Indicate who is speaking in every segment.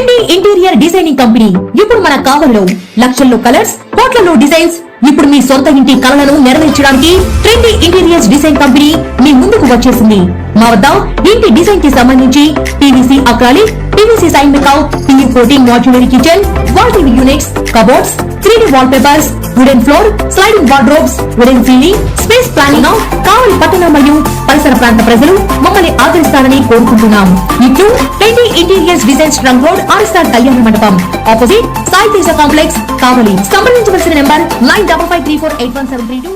Speaker 1: Trendy interior designing company ఇప్పుడు మన కావల్లో లక్షల్లో కలర్స్, కోట్లలో డిజైన్స్. ఇప్పుడు మీ సొంత ఇంటి కలలను నెరవేర్చడానికి ట్రెండీ ఇంటీరియర్స్ డిజైన్ కంపెనీ మీ ముందుకు వచ్చేసింది. మా వద్ద ఇంటి డిజైన్ కి సంబంధించి PVC acrylic, PVC sign make out, PU coating modular kitchen, wall TV units, cupboards, 3D wall papers, wooden floor, sliding wardrobes, wooden ceiling, space planning. Kavali పట్టణ మరియు పరిసర ప్రాంత ప్రజలు మమ్మల్ని ఆదరిస్తారని కోరుకుంటున్నాం. ఇట్లు trendy interiors design trunk road, RSR Kalyana Mandapam, opposite Sai Teja complex, Kavali. సంప్రదించవలసిన నెంబర్ 9553481732.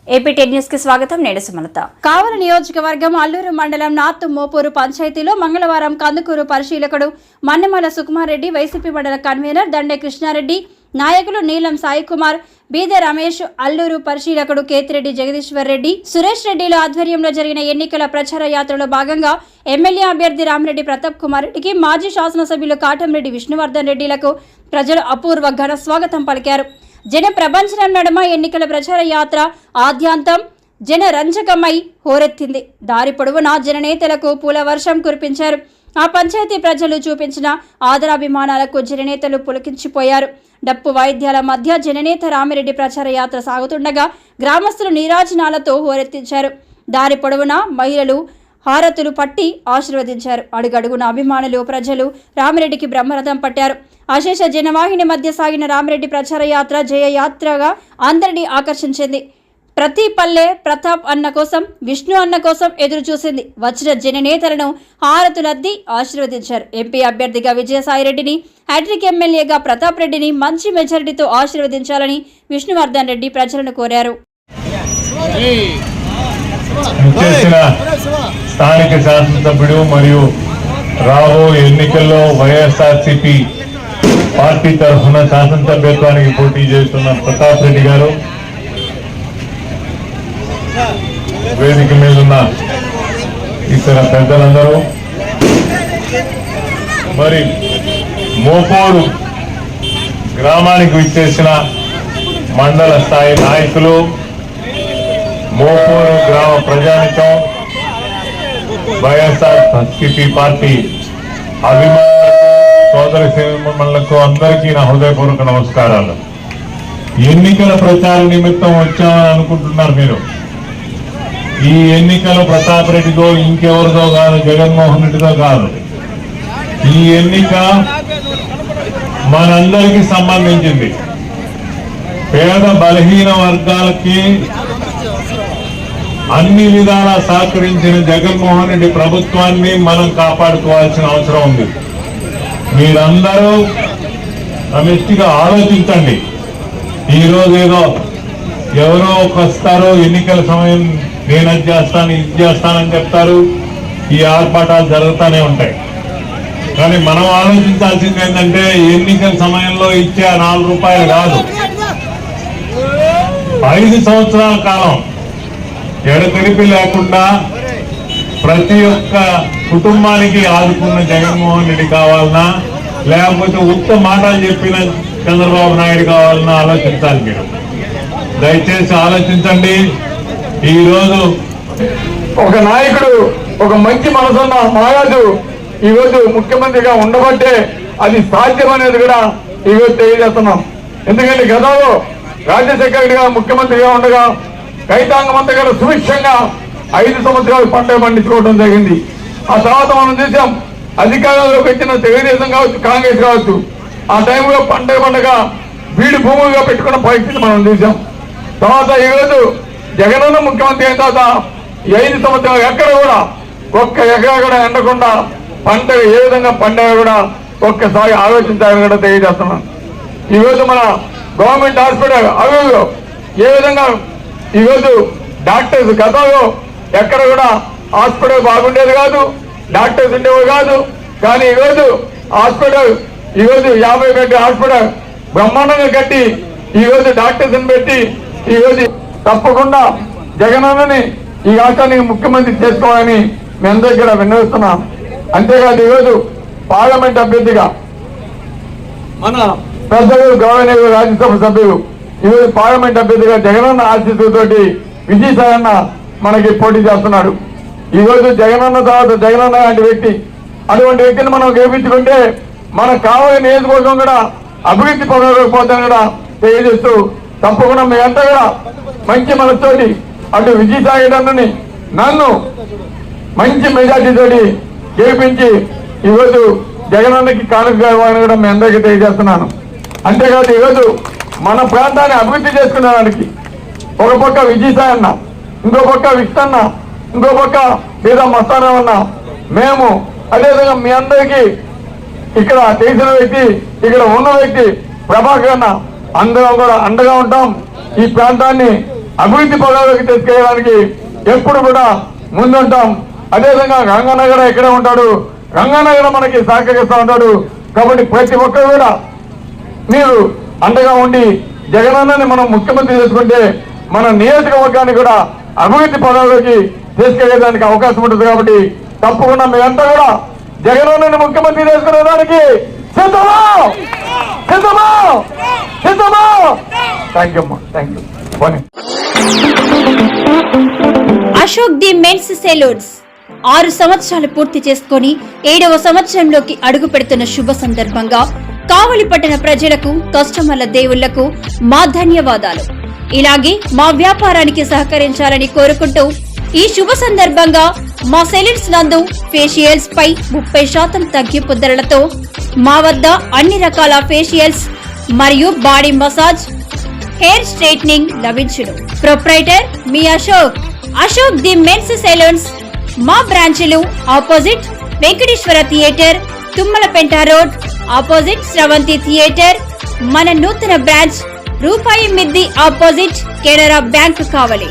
Speaker 2: ఏపీ 10 న్యూస్ కి స్వాగతం. నేడు సుమలత. కావలి నియోజకవర్గం అల్లూరు మండలం నార్త్ మోపూరు పంచాయతీలో మంగళవారం కందుకూరు పరిశీలకుడు మన్నెమల సుకుమార్ రెడ్డి, వైసీపీ మండల కన్వీనర్ దండే కృష్ణారెడ్డి, నాయకులు నీలం సాయి కుమార్, బీద రమేష్, అల్లూరు పరిశీలకుడు కేతిరెడ్డి జగదీశ్వర్ రెడ్డి, సురేష్ రెడ్డిల ఆధ్వర్యంలో జరిగిన ఎన్నికల ప్రచార యాత్రలో భాగంగా ఎమ్మెల్యే అభ్యర్థి రామిరెడ్డి ప్రతాప్ కుమార్ రెడ్డికి మాజీ శాసనసభ్యులు కాటంరెడ్డి విష్ణువర్ధన్ రెడ్డిలకు ప్రజలు అపూర్వ ఘన స్వాగతం పలికారు. జన ప్రపంచం నడుమ ఎన్నికల ప్రచార యాత్ర ఆద్యాంతం జనరంజకమై హోరెత్తింది. దారి పొడవునా జననేతలకు పూల వర్షం కురిపించారు. ఆ పంచాయతీ ప్రజలు చూపించిన ఆదరాభిమానాలకు జననేతలు పులకించిపోయారు. డప్పు వాయిద్యాల మధ్య జననేత రామిరెడ్డి ప్రచార యాత్ర సాగుతుండగా గ్రామస్తులు నీరాజనాలతో హోరెత్తించారు. దారి పొడవునా మహిళలు హారతులు పట్టి ఆశీర్వదించారు. అడుగడుగున అభిమానులు, ప్రజలు రామిరెడ్డికి బ్రహ్మరథం పట్టారు. అశేష జనవాహిని మధ్య సాగిన రామిరెడ్డి ప్రచార యాత్ర జయయాత్రగా అందరినీ ఆకర్షించింది. ప్రతి పల్లె ప్రతాప్ అన్న కోసం, విష్ణు అన్న కోసం ఎదురు చూసింది. వచ్చిన జననేతలను హారతులద్ది ఆశీర్వదించారు. ఎంపీ అభ్యర్థిగా విజయసాయిరెడ్డిని, హ్యాట్రిక్ ఎమ్మెల్యేగా ప్రతాప్ రెడ్డిని మంచి మెజారిటీతో ఆశీర్వదించాలని విష్ణువర్ధన్ రెడ్డి ప్రజలను కోరారు.
Speaker 3: స్థానిక శాసనసభ్యుడు మరియు రాబో ఎన్నికల్లో వైఎస్ఆర్సీపీ పార్టీ తరఫున శాసనసభ్యత్వానికి పోటీ చేస్తున్న ప్రతాప్ రెడ్డి గారు, వేదిక మీద ఉన్న ఇతర పెద్దలందరూ, మరి మోపూరు గ్రామానికి విచ్చేసిన మండల స్థాయి నాయకులు, మోపూరు గ్రామ ప్రజానికం, వైఎస్ఆర్సీపీ పార్టీ అభిమానులకు, సోదరి శ్రీమణులకు అందరికీ నా హృదయపూర్వక నమస్కారాలు. ఎన్నికల ప్రచార నిమిత్తం వచ్చామని అనుకుంటున్నారు మీరు. ఈ ఎన్నికలు ప్రతాప్ రెడ్డితో ఇంకెవరితో కాదు, జగన్మోహన్ రెడ్డితో కాదు. ఈ ఎన్నిక మనందరికీ సంబంధించింది. పేద బలహీన వర్గాలకి అన్ని విధాలా సహకరించిన జగన్మోహన్ రెడ్డి ప్రభుత్వాన్ని మనం కాపాడుకోవాల్సిన అవసరం ఉంది. మీరందరూ సమిష్టిగా ఆలోచించండి. ఈరోజు ఏదో ఎవరో వస్తారో, ఎన్నికల సమయం నేను అది చేస్తాను, ఇది చేస్తానని చెప్తారు. ఈ ఆర్పాటాలు జరుగుతూనే ఉంటాయి. కానీ మనం ఆలోచించాల్సింది ఏంటంటే, ఎన్నికల సమయంలో ఇచ్చే 4 రూపాయలు కాదు, 5 సంవత్సరాల కాలం ఎడతెరిపి లేకుండా ప్రతి ఒక్క కుటుంబానికి ఆదుకున్న జగన్మోహన్ రెడ్డి కావాలన్నా, లేకపోతే ఉత్త మాటలు చెప్పిన చంద్రబాబు నాయుడు కావాలన్నా ఆలోచించాలి. మీరు దయచేసి ఆలోచించండి. ఈరోజు
Speaker 4: ఒక నాయకుడు, ఒక మంచి మనసున్న మహారాజు ఈరోజు ముఖ్యమంత్రిగా ఉండబట్టే అది సాధ్యమనేది కూడా ఈరోజు తెలియజేస్తున్నాం. ఎందుకంటే గతంలో రాజశేఖర రెడ్డి గారు ముఖ్యమంత్రిగా ఉండగా రైతాంగం అంతా కూడా సుభిక్షంగా 5 సంవత్సరాలు పంట పండించుకోవడం జరిగింది. ఆ తర్వాత మనం చూసాం, అధికారంలోకి వచ్చిన తెలుగుదేశం కావచ్చు, కాంగ్రెస్ కావచ్చు, ఆ టైంలో పండగ బీడు భూములుగా పెట్టుకున్న పరిస్థితి మనం చూసాం. తర్వాత ఈరోజు జగనన్న ముఖ్యమంత్రి అయిన తర్వాత 5 సంవత్సరాలు ఎక్కడ కూడా ఒక్క ఎకరా కూడా ఎండకుండా పంటగ ఏ విధంగా పండగ కూడా ఒక్కసారి ఆలోచించాలని కూడా తెలియజేస్తున్నాను. ఈరోజు మన గవర్నమెంట్ హాస్పిటల్ అభివృద్ధిలో ఏ విధంగా ఈరోజు డాక్టర్స్, గతంలో ఎక్కడ కూడా హాస్పిటల్ బాగుండేది కాదు, డాక్టర్స్ ఉండేవి కాదు. కానీ ఈరోజు హాస్పిటల్, ఈరోజు 50 బెడ్ హాస్పిటల్ బ్రహ్మాండంగా కట్టి ఈరోజు డాక్టర్స్ని పెట్టి ఈరోజు తప్పకుండా జగనన్నని ఈ రాష్ట్రానికి ముఖ్యమంత్రి చేసుకోవాలని మీ అందరికీ కూడా విన్నవిస్తున్నాం. అంతేకాదు ఈరోజు పార్లమెంట్ అభ్యర్థిగా మన పెద్దలు, గౌరవనీయులు, రాజ్యసభ సభ్యులు, ఈరోజు పార్లమెంట్ అభ్యర్థిగా జగనన్న ఆశీస్సులతోటి విజయసాయి అన్న మనకి పోటీ చేస్తున్నాడు. ఈరోజు జగనన్న తర్వాత జగనన్న లాంటి వ్యక్తి అటువంటి వ్యక్తిని మనం గెలిపించుకుంటే మనకు కావాలని నియోజకవర్గం కూడా అభివృద్ధి పొందకపోతాను కూడా తెలియజేస్తూ తప్పకుండా మీ అంతా కూడా మంచి మనసుతోటి అటు విజయసాగరాన్ని నన్ను మంచి మెజార్టీతోటి గెలిపించి ఈరోజు జగనన్నకి కానుక కూడా మీ అందరికీ తెలియజేస్తున్నాను. అంతేకాదు ఈరోజు మన ప్రాంతాన్ని అభివృద్ధి చేసుకునేదానికి ఒక పక్క విజయసాయి అన్న, ఇంకో పక్క విష్ణన్న, ఇంకో పక్క మీద మస్తానం అన్న, మేము అదేవిధంగా మీ అందరికీ ఇక్కడ తెలిసిన వ్యక్తి, ఇక్కడ ఉన్న వ్యక్తి ప్రభాకర్ అన్న, అందరం కూడా అండగా ఉంటాం. ఈ ప్రాంతాన్ని అభివృద్ధి పదాలకు తీసుకెళ్ళడానికి ఎప్పుడు కూడా ముందుంటాం. అదేవిధంగా రంగన్న కూడా ఇక్కడే ఉంటాడు, రంగన్న కూడా మనకి సహకరిస్తూ ఉంటాడు. కాబట్టి ప్రతి ఒక్కరు కూడా మీరు అండగా ఉండి జగనన్నని మనం ముఖ్యమంత్రి చేసుకుంటే మన నియోజకవర్గాన్ని కూడా అభివృద్ధి పదాలకి తీసుకెళ్లేదానికి అవకాశం ఉంటుంది. కాబట్టి తప్పకుండా మీరంతా కూడా జగనన్నని ముఖ్యమంత్రి చేసుకునేదానికి సిద్ధమా సిద్ధమా సిద్ధమా. థ్యాంక్ యూ అమ్మా, thank you.
Speaker 2: Ashok the men's salons 6 సంవత్సరాలు పూర్తి చేసుకుని 7వ సంవత్సరంలోకి అడుగు పెడుతున్న శుభ సందర్భంగా కావలి పట్టణ ప్రజలకు, కస్టమర్ల దేవుళ్లకు మా ధన్యవాదాలు. ఇలాగే మా వ్యాపారానికి సహకరించాలని కోరుకుంటూ ఈ శుభ సందర్భంగా మా సెలూన్స్ నందు ఫేషియల్స్ పై 30% తగ్గింపు ధరలతో మా వద్ద అన్ని రకాల ఫేషియల్స్ మరియు బాడీ మసాజ్, హెయిర్ స్ట్రైట్నింగ్ లభించును. ప్రొప్రైటర్ మీ అశోక్ ది మెన్స్ సెలూన్స్. మా బ్రాంచ్లు opposite Venkateswara theatre, Tummalapenta road opposite Sravanthi theatre. మన నూతన బ్రాంచ్ రూపాయి మిద్ది ఆపోజిట్ కెనరా బ్యాంక్ కావలి.